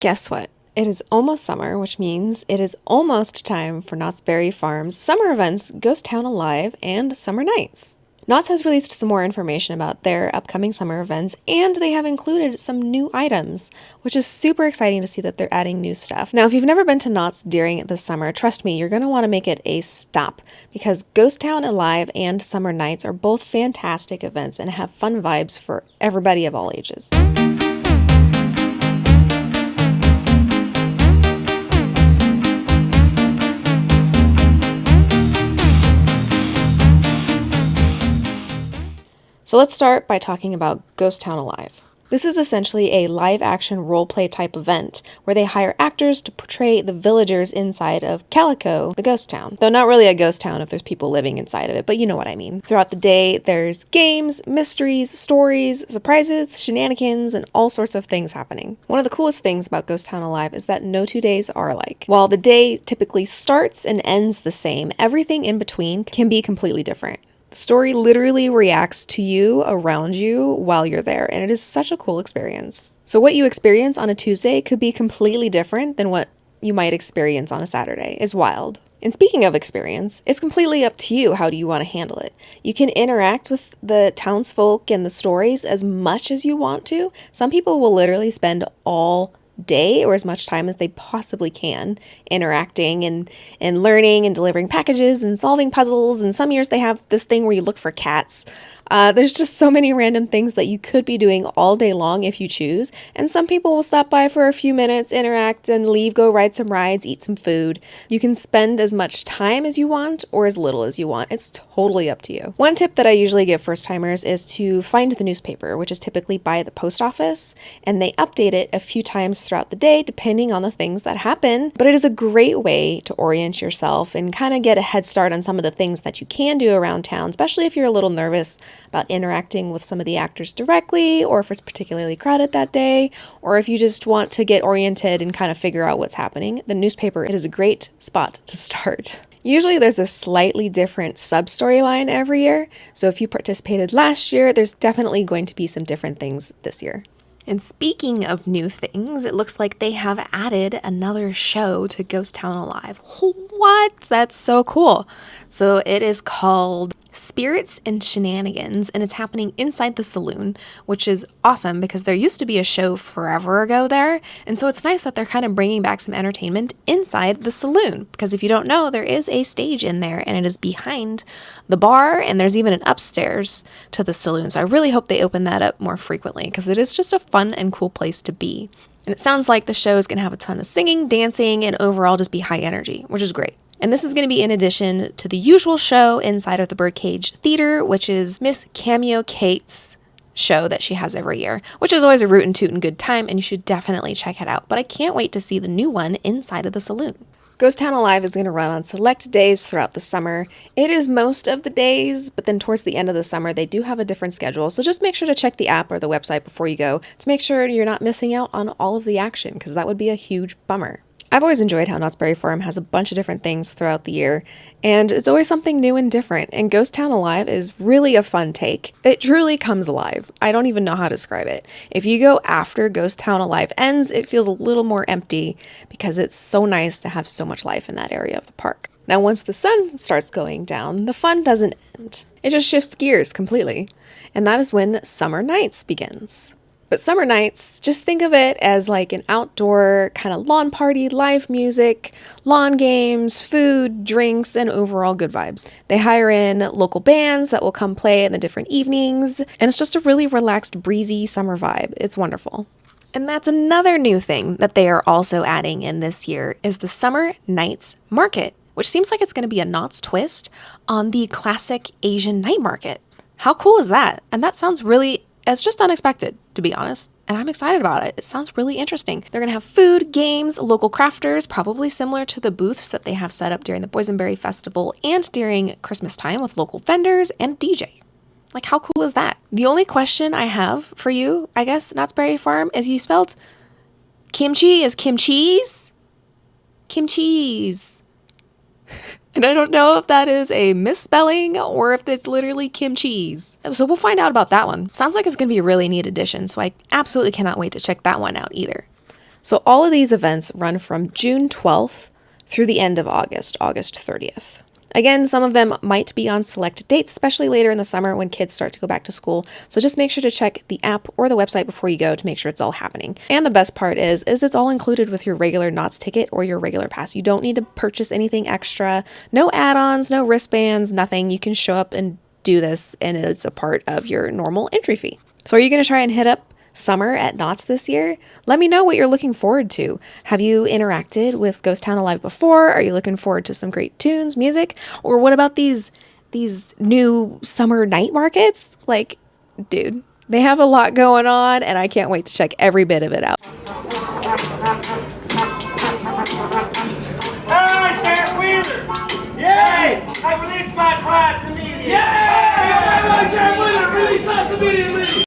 Guess what? It is almost summer, which means it is almost time for Knott's Berry Farm's summer events, Ghost Town Alive, and Summer Nights. Knott's has released some more information about their upcoming summer events, and they have included some new items, which is super exciting to see that they're adding new stuff. Now, if you've never been to Knott's during the summer, trust me, you're going to want to make it a stop, because Ghost Town Alive and Summer Nights are both fantastic events and have fun vibes for everybody of all ages. So let's start by talking about Ghost Town Alive. This is essentially a live-action roleplay type event where they hire actors to portray the villagers inside of Calico, the ghost town. Though not really a ghost town if there's people living inside of it, but you know what I mean. Throughout the day, there's games, mysteries, stories, surprises, shenanigans, and all sorts of things happening. One of the coolest things about Ghost Town Alive is that no 2 days are alike. While the day typically starts and ends the same, everything in between can be completely different. The story literally reacts to you around you while you're there, and it is such a cool experience. So what you experience on a Tuesday could be completely different than what you might experience on a Saturday. It's wild. And speaking of experience, it's completely up to you. How do you want to handle it? You can interact with the townsfolk and the stories as much as you want to. Some people will literally spend all day or as much time as they possibly can interacting and learning and delivering packages and solving puzzles. And some years they have this thing where you look for cats. There's just so many random things that you could be doing all day long if you choose. And some people will stop by for a few minutes, interact, and leave, go ride some rides, eat some food. You can spend as much time as you want or as little as you want. It's totally up to you. One tip that I usually give first-timers is to find the newspaper, which is typically by the post office, and they update it a few times throughout the day depending on the things that happen. But it is a great way to orient yourself and kind of get a head start on some of the things that you can do around town, especially if you're a little nervous about interacting with some of the actors directly, or if it's particularly crowded that day, or if you just want to get oriented and kind of figure out what's happening. The newspaper is a great spot to start. Usually there's a slightly different sub-storyline every year, so if you participated last year, there's definitely going to be some different things this year. And speaking of new things, it looks like they have added another show to Ghost Town Alive. What? That's so cool. So it is called Spirits and Shenanigans, and it's happening inside the saloon, which is awesome because there used to be a show forever ago there. And so it's nice that they're kind of bringing back some entertainment inside the saloon, because if you don't know, there is a stage in there and it is behind the bar, and there's even an upstairs to the saloon. So I really hope they open that up more frequently because it is just a fun and cool place to be. And it sounds like the show is going to have a ton of singing, dancing, and overall just be high energy, which is great. And this is going to be in addition to the usual show inside of the Birdcage Theater, which is Miss Cameo Kate's show that she has every year, which is always a rootin' tootin' good time, and you should definitely check it out. But I can't wait to see the new one inside of the saloon. Ghost Town Alive is going to run on select days throughout the summer. It is most of the days, but then towards the end of the summer, they do have a different schedule. So just make sure to check the app or the website before you go to make sure you're not missing out on all of the action, because that would be a huge bummer. I've always enjoyed how Knott's Berry Farm has a bunch of different things throughout the year, and it's always something new and different, and Ghost Town Alive is really a fun take. It truly comes alive. I don't even know how to describe it. If you go after Ghost Town Alive ends, it feels a little more empty because it's so nice to have so much life in that area of the park. Now, once the sun starts going down, the fun doesn't end. It just shifts gears completely, and that is when Summer Nights begins. But Summer Nights, just think of it as like an outdoor kind of lawn party, live music, lawn games, food, drinks, and overall good vibes. They hire in local bands that will come play in the different evenings, and it's just a really relaxed, breezy summer vibe. It's wonderful. And that's another new thing that they are also adding in this year is the Summer Nights Market, which seems like it's going to be a Knott's twist on the classic Asian night market. How cool is that? And that sounds really, it's just unexpected, to be honest, and I'm excited about it. It sounds really interesting. They're going to have food, games, local crafters, probably similar to the booths that they have set up during the Boysenberry Festival and during Christmas time with local vendors and DJ. Like, how cool is that? The only question I have for you, I guess, Knott's Berry Farm, is you spelled kimchi as kimcheese? Kimcheese. And I don't know if that is a misspelling or if it's literally kimcheese. So we'll find out about that one. Sounds like it's going to be a really neat addition, so I absolutely cannot wait to check that one out either. So all of these events run from June 12th through the end of August, August 30th. Again, some of them might be on select dates, especially later in the summer when kids start to go back to school. So just make sure to check the app or the website before you go to make sure it's all happening. And the best part is it's all included with your regular Knott's ticket or your regular pass. You don't need to purchase anything extra. No add-ons, no wristbands, nothing. You can show up and do this and it's a part of your normal entry fee. So are you going to try and hit up summer at Knott's this year? Let me know what you're looking forward to. Have you interacted with Ghost Town Alive before? Are you looking forward to some great tunes, music? Or what about these new summer night markets? Like, dude, they have a lot going on and I can't wait to check every bit of it out. Hi, Sheriff Wheeler! Yay! I released my clients immediately! Yay! Sheriff Wheeler, release us immediately!